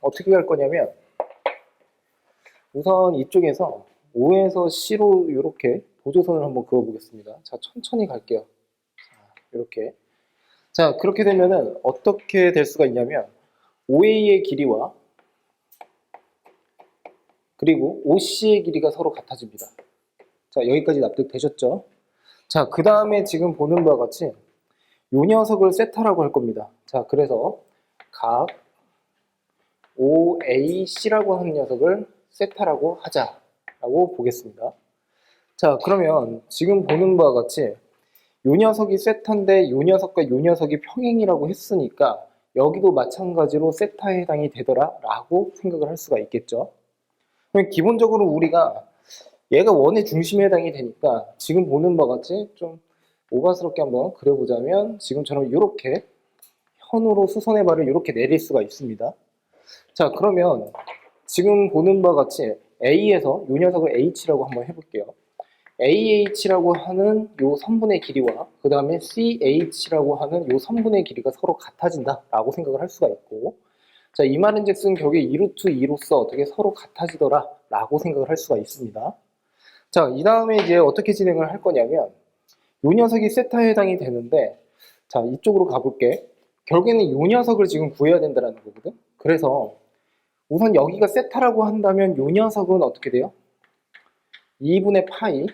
어떻게 할 거냐면 우선 이쪽에서 O에서 C로 이렇게 보조선을 한번 그어 보겠습니다. 자, 천천히 갈게요. 자, 이렇게. 자, 그렇게 되면은 어떻게 될 수가 있냐면 OA의 길이와 그리고 OC의 길이가 서로 같아집니다. 자, 여기까지 납득되셨죠? 자, 그 다음에 지금 보는 바와 같이 요 녀석을 세타라고 할 겁니다. 자, 그래서 각 OAC라고 하는 녀석을 세타라고 하자라고 보겠습니다. 자, 그러면 지금 보는 바와 같이 요 녀석이 세타인데 요 녀석과 요 녀석이 평행이라고 했으니까 여기도 마찬가지로 세타에 해당이 되더라 라고 생각을 할 수가 있겠죠. 그럼 기본적으로 우리가 얘가 원의 중심에 해당이 되니까 지금 보는 바와 같이 좀 오바스럽게 한번 그려보자면 지금처럼 이렇게 현으로 수선의 발을 이렇게 내릴 수가 있습니다. 자, 그러면 지금 보는 바와 같이 A에서 이 녀석을 H라고 한번 해볼게요. AH라고 하는 요 선분의 길이와 그 다음에 CH라고 하는 요 선분의 길이가 서로 같아진다 라고 생각을 할 수가 있고, 자, 이 말은즉슨 결국에 2루트 2로서 어떻게 서로 같아지더라 라고 생각을 할 수가 있습니다. 자, 이 다음에 이제 어떻게 진행을 할 거냐면 요 녀석이 세타에 해당이 되는데, 자, 이쪽으로 가볼게. 결국에는 요 녀석을 지금 구해야 된다는 거거든. 그래서 우선 여기가 세타라고 한다면 요 녀석은 어떻게 돼요? 2분의 파이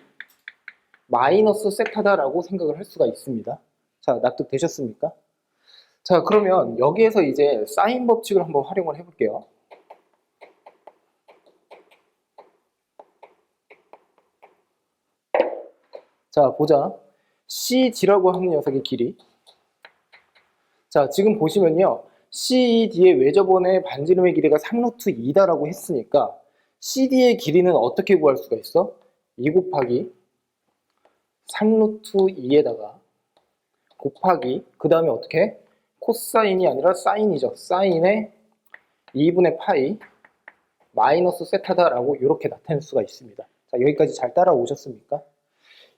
마이너스 세타다라고 생각을 할 수가 있습니다. 자, 납득되셨습니까? 자, 그러면 여기에서 이제 사인 법칙을 한번 활용을 해볼게요. 자, 보자. CG라고 하는 녀석의 길이. 자, 지금 보시면요. CED의 외접원의 반지름의 길이가 3루트 2다라고 했으니까 CD의 길이는 어떻게 구할 수가 있어? 2 곱하기 3루트 2에다가 곱하기 그 다음에 어떻게? 코사인이 아니라 사인이죠. 사인의 2분의 파이 마이너스 세타다라고 이렇게 나타낼 수가 있습니다. 자, 여기까지 잘 따라오셨습니까?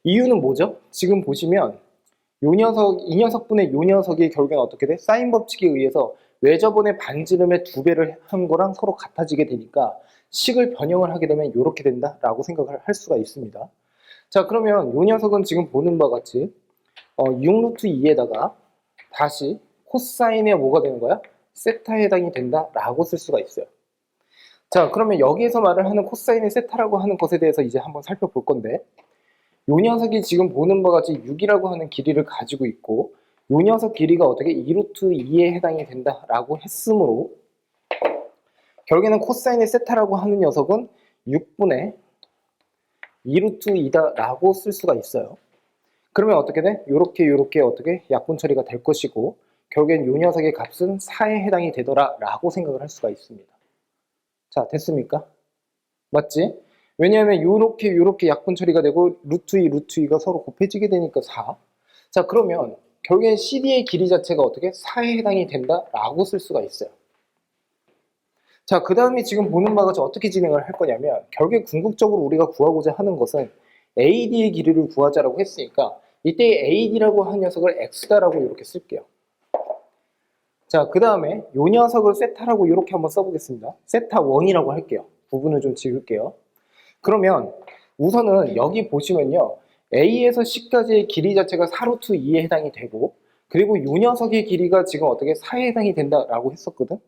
이유는 뭐죠? 지금 보시면 이 녀석분의 요 녀석이 결국엔 어떻게 돼? 사인 법칙에 의해서 외접원의 반지름의 2배를 한 거랑 서로 같아지게 되니까 식을 변형을 하게 되면 이렇게 된다라고 생각을 할 수가 있습니다. 자, 그러면 요 녀석은 지금 보는 바와 같이 6루트 2에다가 다시 코사인의 뭐가 되는 거야? 세타에 해당이 된다라고 쓸 수가 있어요. 자, 그러면 여기에서 말을 하는 코사인의 세타라고 하는 것에 대해서 이제 한번 살펴볼 건데, 요 녀석이 지금 보는 바와 같이 6이라고 하는 길이를 가지고 있고 요 녀석 길이가 어떻게 2루트 2에 해당이 된다라고 했으므로 결국에는 코사인의 세타라고 하는 녀석은 6분의 2루트 2다라고 쓸 수가 있어요. 그러면 어떻게 돼? 요렇게 어떻게 약분 처리가 될 것이고 결국엔 요 녀석의 값은 4에 해당이 되더라라고 생각을 할 수가 있습니다. 자, 됐습니까? 맞지? 왜냐하면 요렇게 약분 처리가 되고 루트 2가 서로 곱해지게 되니까 4. 자, 그러면 결국엔 CD의 길이 자체가 어떻게 4에 해당이 된다라고 쓸 수가 있어요. 자, 그 다음에 지금 보는 바가 어떻게 진행을 할 거냐면 결국에 궁극적으로 우리가 구하고자 하는 것은 AD의 길이를 구하자라고 했으니까 이때 AD라고 한 녀석을 X다라고 이렇게 쓸게요. 자, 그 다음에 요 녀석을 세타라고 이렇게 한번 써보겠습니다. 세타 1이라고 할게요. 부분을 좀 지울게요. 그러면 우선은 여기 보시면요. A에서 C까지의 길이 자체가 4루트 2에 해당이 되고 그리고 요 녀석의 길이가 지금 어떻게 4에 해당이 된다라고 했었거든.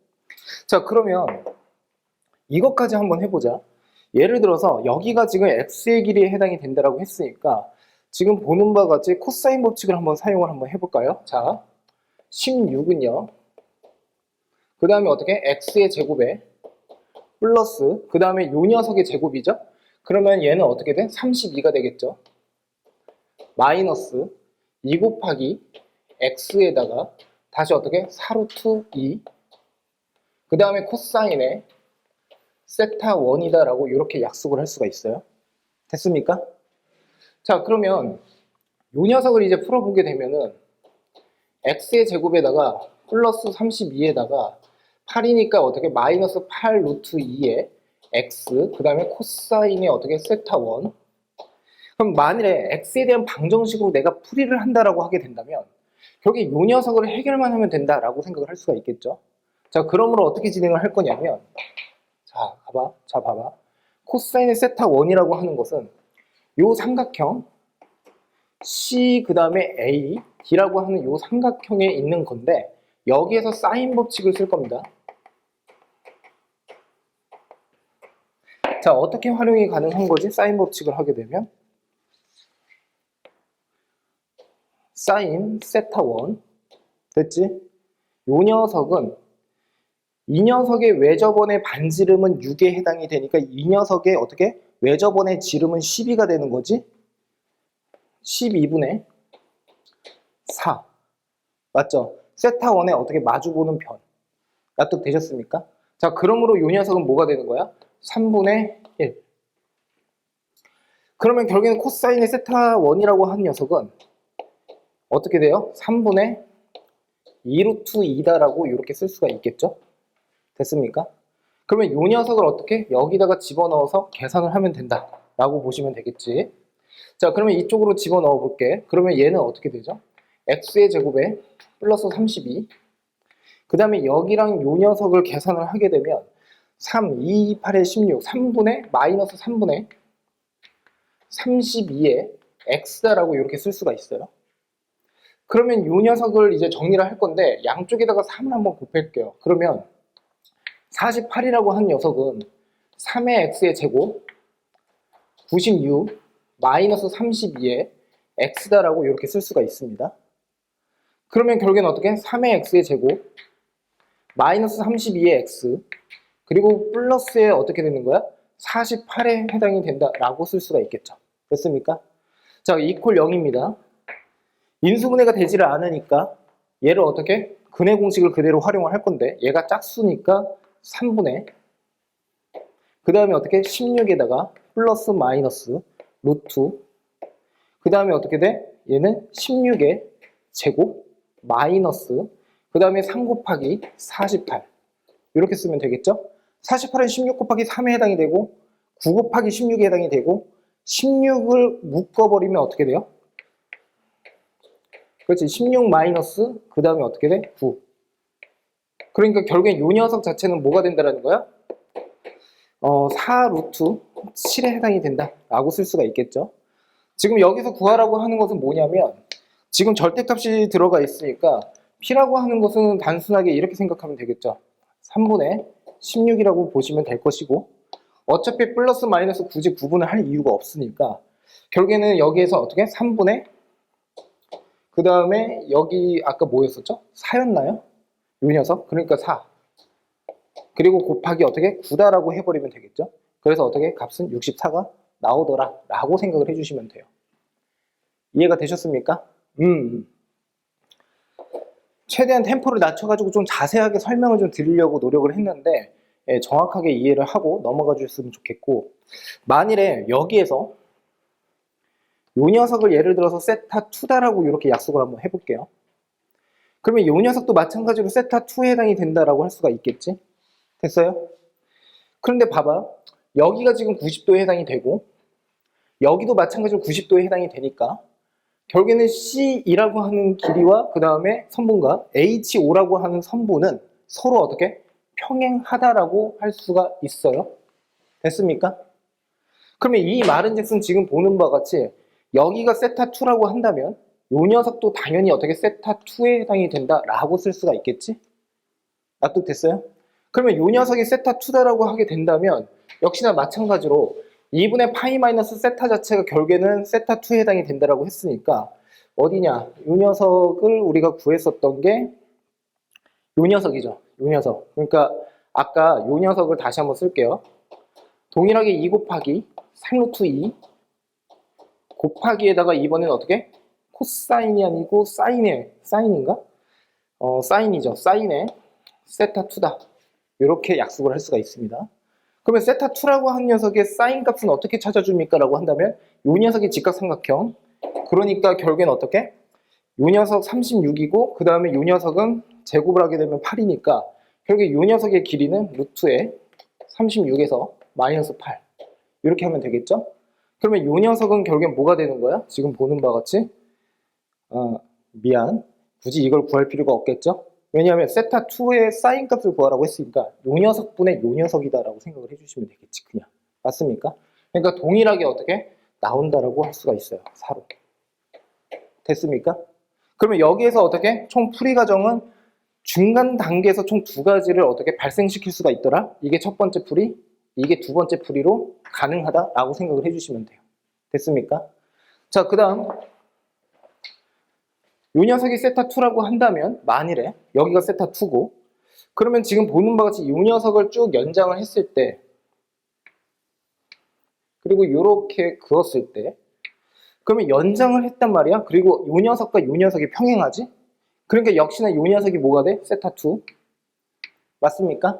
자, 그러면 이것까지 한번 해보자. 예를 들어서 여기가 지금 X의 길이에 해당이 된다라고 했으니까 지금 보는 바와 같이 코사인 법칙을 한번 사용을 한번 해볼까요? 자, 16은요. 그 다음에 어떻게? X의 제곱에 플러스 그 다음에 요 녀석의 제곱이죠. 그러면 얘는 어떻게 돼? 32가 되겠죠. 마이너스 2 곱하기 x에다가 다시 어떻게? 4루트 2 그 다음에 코사인에 세타 1이다 라고 이렇게 약속을 할 수가 있어요. 됐습니까? 자, 그러면 요 녀석을 이제 풀어보게 되면은 x의 제곱에다가 플러스 32에다가 8이니까 어떻게? 마이너스 8 루트 2에 x 그 다음에 코사인이 어떻게? 세타 1. 그럼 만일에 x에 대한 방정식으로 내가 풀이를 한다라고 하게 된다면 결국에 이 녀석을 해결만 하면 된다라고 생각을 할 수가 있겠죠. 자, 그러므로 어떻게 진행을 할 거냐면, 자, 봐봐. 코사인의 세타 1이라고 하는 것은 요 삼각형 C 그 다음에 A, D라고 하는 요 삼각형에 있는 건데 여기에서 사인 법칙을 쓸 겁니다. 자, 어떻게 활용이 가능한 거지? 사인 법칙을 하게 되면 사인 세타 1 됐지? 요 녀석은 이 녀석의 외접원의 반지름은 6에 해당이 되니까 이 녀석의 어떻게? 외접원의 지름은 12가 되는 거지? 12분의 4 맞죠? 세타 1에 어떻게 마주보는 변 납득되셨습니까? 자, 그러므로 이 녀석은 뭐가 되는 거야? 3분의 1. 그러면 결국에는 코사인의 세타 1이라고 하는 녀석은 어떻게 돼요? 3분의 2루트 2다라고 이렇게 쓸 수가 있겠죠? 됐습니까? 그러면 이 녀석을 어떻게? 여기다가 집어넣어서 계산을 하면 된다 라고 보시면 되겠지. 자, 그러면 이쪽으로 집어넣어 볼게. 그러면 얘는 어떻게 되죠? x의 제곱에 플러스 32. 그 다음에 여기랑 요 녀석을 계산을 하게 되면 3, 2, 8에 16, 3분의 마이너스 3분의 32에 x다라고 이렇게 쓸 수가 있어요. 그러면 요 녀석을 이제 정리를 할 건데 양쪽에다가 3을 한번 곱할게요. 그러면 48이라고 한 녀석은 3의 x의 제곱 96 마이너스 32에 x다라고 이렇게 쓸 수가 있습니다. 그러면 결국에는 어떻게? 3의 x의 제곱 마이너스 32의 x 그리고 플러스에 어떻게 되는 거야? 48에 해당이 된다라고 쓸 수가 있겠죠. 됐습니까? 자, 이퀄 0입니다. 인수분해가 되지를 않으니까 얘를 어떻게? 근해 공식을 그대로 활용을 할 건데 얘가 짝수니까 3분의 그 다음에 어떻게? 16에다가 플러스 마이너스 루트 그 다음에 어떻게 돼? 얘는 16의 제곱 마이너스 그 다음에 3 곱하기 48 이렇게 쓰면 되겠죠? 48은 16 곱하기 3에 해당이 되고 9 곱하기 16에 해당이 되고 16을 묶어버리면 어떻게 돼요? 그렇지, 16 마이너스 그 다음에 어떻게 돼? 9. 그러니까 결국엔 요 녀석 자체는 뭐가 된다는 거야? 4 루트 7에 해당이 된다라고 쓸 수가 있겠죠. 지금 여기서 구하라고 하는 것은 뭐냐면 지금 절대값이 들어가 있으니까 P라고 하는 것은 단순하게 이렇게 생각하면 되겠죠. 3분의 16이라고 보시면 될 것이고 어차피 플러스 마이너스 굳이 구분을 할 이유가 없으니까 결국에는 여기에서 어떻게 3분의 그 다음에 여기 아까 뭐였었죠? 4였나요? 이 녀석 그러니까 4 그리고 곱하기 어떻게 9다라고 해버리면 되겠죠. 그래서 어떻게 값은 64가 나오더라 라고 생각을 해주시면 돼요. 이해가 되셨습니까? 최대한 템포를 낮춰가지고 좀 자세하게 설명을 좀 드리려고 노력을 했는데 정확하게 이해를 하고 넘어가 주셨으면 좋겠고 만일에 여기에서 요 녀석을 예를 들어서 세타 2다라고 이렇게 약속을 한번 해볼게요. 그러면 요 녀석도 마찬가지로 세타 2에 해당이 된다라고 할 수가 있겠지? 됐어요? 그런데 봐봐. 여기가 지금 90도에 해당이 되고 여기도 마찬가지로 90도에 해당이 되니까 결국에는 C이라고 하는 길이와 그 다음에 선분과 HO라고 하는 선분은 서로 어떻게? 평행하다라고 할 수가 있어요. 됐습니까? 그러면 이 말은즉슨 지금 보는 바와 같이 여기가 세타2라고 한다면 이 녀석도 당연히 어떻게 세타2에 해당이 된다라고 쓸 수가 있겠지? 납득됐어요? 그러면 이 녀석이 세타2다라고 하게 된다면 역시나 마찬가지로 2분의 파이 마이너스 세타 자체가 결국에는 세타2에 해당이 된다라고 했으니까 어디냐? 이 녀석을 우리가 구했었던 게 이 녀석이죠. 이 녀석. 그러니까 아까 이 녀석을 다시 한번 쓸게요. 동일하게 2 곱하기 3루트 2 곱하기에다가 이번엔 어떻게? 코사인이 아니고 사인인가? 사인이죠. 사인의 세타2다. 이렇게 약속을 할 수가 있습니다. 그러면 세타2라고 한 녀석의 사인 값은 어떻게 찾아줍니까? 라고 한다면 이 녀석이 직각삼각형 그러니까 결국엔 어떻게? 이 녀석 36이고 그 다음에 이 녀석은 제곱을 하게 되면 8이니까 결국에 이 녀석의 길이는 루트에 36에서 마이너스 8 이렇게 하면 되겠죠? 그러면 이 녀석은 결국엔 뭐가 되는 거야? 지금 보는 바와 같이 미안 굳이 이걸 구할 필요가 없겠죠? 왜냐하면 세타2의 사인 값을 구하라고 했으니까 요 녀석분의 요 녀석이다라고 생각을 해주시면 되겠지, 그냥. 맞습니까? 그러니까 동일하게 어떻게 나온다라고 할 수가 있어요. 4로. 됐습니까? 그러면 여기에서 어떻게 총 풀이 과정은 중간 단계에서 총 두 가지를 어떻게 발생시킬 수가 있더라? 이게 첫 번째 풀이, 이게 두 번째 풀이로 가능하다라고 생각을 해주시면 돼요. 됐습니까? 자, 그 다음 이 녀석이 세타2라고 한다면 만일에 여기가 세타2고 그러면 지금 보는 바와 같이 이 녀석을 쭉 연장을 했을 때 그리고 이렇게 그었을 때 그러면 연장을 했단 말이야. 그리고 이 녀석과 이 녀석이 평행하지? 그러니까 역시나 이 녀석이 뭐가 돼? 세타2. 맞습니까?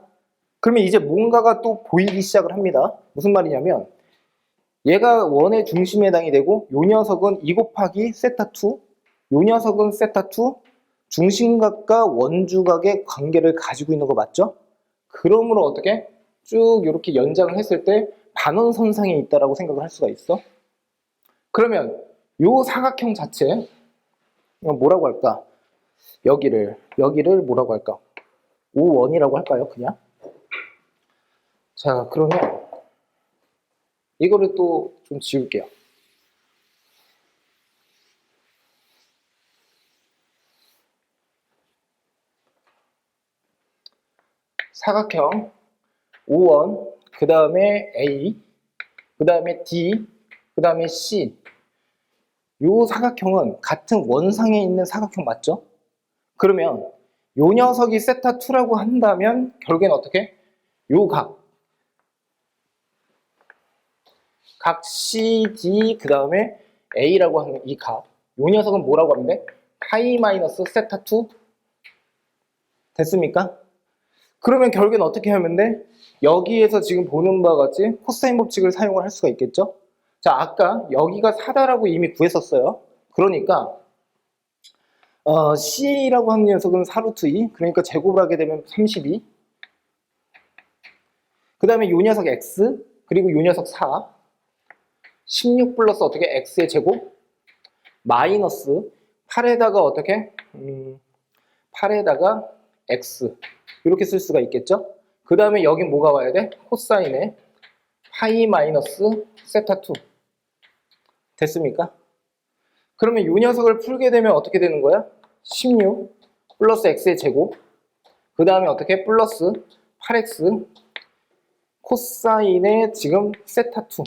그러면 이제 뭔가가 또 보이기 시작을 합니다. 무슨 말이냐면 얘가 원의 중심에 해당이 되고 이 녀석은 2 곱하기 세타2 이 녀석은 세타2 중심각과 원주각의 관계를 가지고 있는 거 맞죠? 그러므로 어떻게 쭉 이렇게 연장을 했을 때 반원선상에 있다라고 생각을 할 수가 있어. 그러면 이 사각형 자체 뭐라고 할까? 여기를 뭐라고 할까? O1이라고 할까요? 그냥. 자, 그러면 이거를 또 좀 지울게요. 사각형 O1, 그 다음에 A, 그 다음에 D, 그 다음에 C. 이 사각형은 같은 원상에 있는 사각형 맞죠? 그러면 이 녀석이 세타2라고 한다면 결국엔 어떻게? 요 각 CD 그 다음에 A라고 하는 이 각. 요 녀석은 뭐라고 하면 돼? 파이 마이너스 세타2 됐습니까? 그러면 결국엔 어떻게 하면 돼? 여기에서 지금 보는 바와 같이 코사인 법칙을 사용을 할 수가 있겠죠? 자, 아까 여기가 4다라고 이미 구했었어요. 그러니까 CA라고 하는 녀석은 4루트 2, 그러니까 제곱을 하게 되면 32. 그 다음에 요 녀석 X, 그리고 요 녀석 4. 16 플러스 어떻게 X의 제곱? 마이너스 8에다가 어떻게? 8에다가 X. 이렇게 쓸 수가 있겠죠? 그 다음에 여기 뭐가 와야 돼? 코사인에 파이 마이너스 세타2. 됐습니까? 그러면 이 녀석을 풀게 되면 어떻게 되는 거야? 16 플러스 x의 제곱 그 다음에 어떻게? 플러스 8x 코사인의 지금 세타2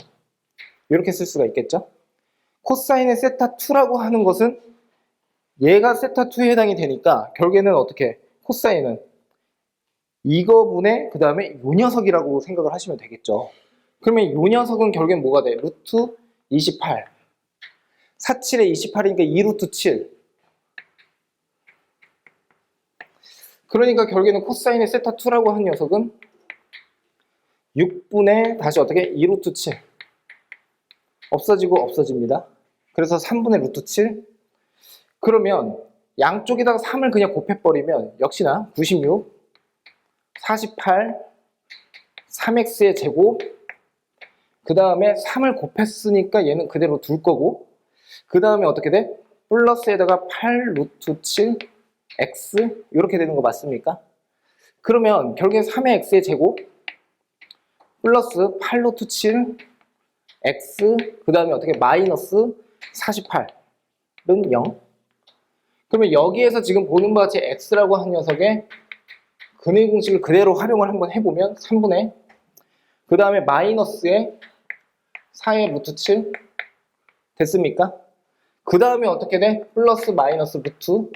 이렇게 쓸 수가 있겠죠? 코사인의 세타2라고 하는 것은 얘가 세타2에 해당이 되니까 결국에는 어떻게? 코사인은 이거분의 그 다음에 요 녀석이라고 생각을 하시면 되겠죠. 그러면 요 녀석은 결국엔 뭐가 돼? 루트 28 47에 28이니까 2루트 7 그러니까 결국에는 코사인의 세타2라고 한 녀석은 6분의 다시 어떻게? 2루트 7 없어지고 없어집니다. 그래서 3분의 루트 7 그러면 양쪽에다가 3을 그냥 곱해버리면 역시나 96 48 3x의 제곱 그 다음에 3을 곱했으니까 얘는 그대로 둘 거고 그 다음에 어떻게 돼? 플러스에다가 8 루트 7 x 이렇게 되는 거 맞습니까? 그러면 결국엔 3의 x의 제곱 플러스 8 루트 7 x 그 다음에 어떻게 마이너스 48은 0 그러면 여기에서 지금 보는 바와 같이 x라고 한 녀석의 근의 공식을 그대로 활용을 한번 해보면 3분의 그 다음에 마이너스에 4의 루트 7 됐습니까? 그 다음에 어떻게 돼? 플러스 마이너스 루트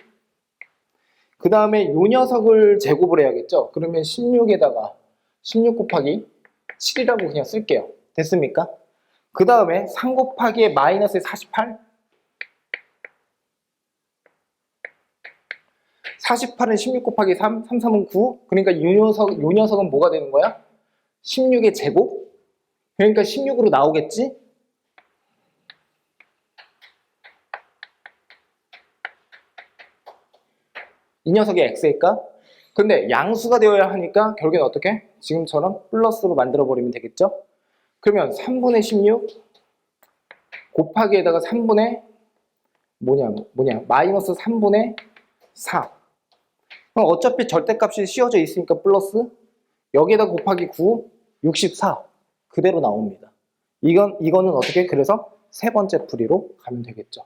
그 다음에 요 녀석을 제곱을 해야겠죠? 그러면 16에다가 16 곱하기 7이라고 그냥 쓸게요. 됐습니까? 그 다음에 3 곱하기에 마이너스에 48 48은 16 곱하기 3, 3, 3은 9 그러니까 요 녀석은 뭐가 되는 거야? 16의 제곱 그러니까 16으로 나오겠지? 이 녀석의 x일까? 근데 양수가 되어야 하니까 결국엔 어떻게? 지금처럼 플러스로 만들어버리면 되겠죠? 그러면 3분의 16 곱하기에다가 3분의 뭐냐 마이너스 3분의 4 그럼 어차피 절대값이 씌워져 있으니까 플러스 여기에다 곱하기 9, 64 그대로 나옵니다. 이거는 어떻게 그래서 세 번째 풀이로 가면 되겠죠.